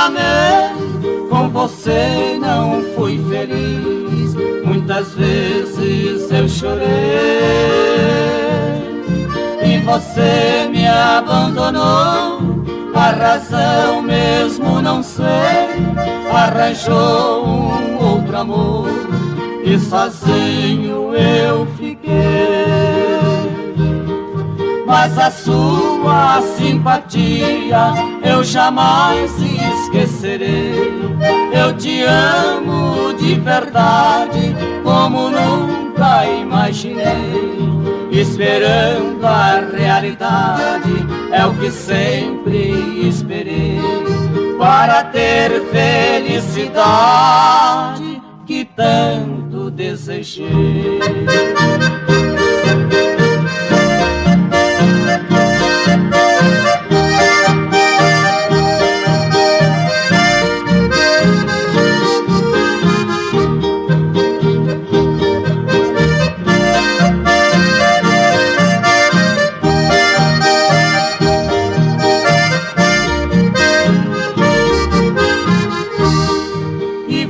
amei, com você não fui feliz. Muitas vezes eu chorei e você me abandonou. A razão mesmo não sei, arranjou um outro amor e sozinho eu fiquei. Mas a sua simpatia eu jamais esquecerei. Eu te amo de verdade, como nunca imaginei. Esperando a realidade é o que sempre esperei, para ter felicidade que tanto desejei.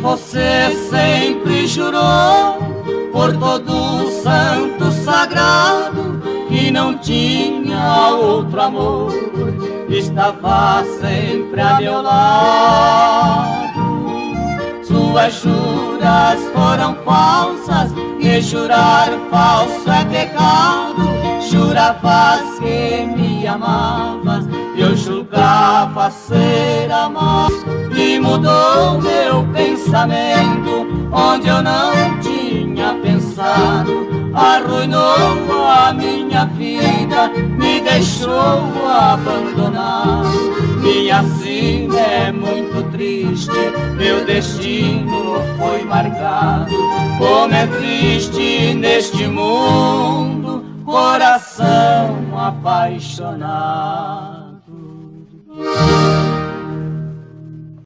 Você sempre jurou por todo o santo sagrado que não tinha outro amor, estava sempre a meu lado. Suas juras foram falsas e jurar falso é pecado. Juravas que me amavas, eu julgava ser amado. E mudou meu pensamento, onde eu não tinha pensado. Arruinou a minha vida, me deixou abandonado. Minha sina é muito triste, meu destino foi marcado. Como é triste neste mundo, coração apaixonado.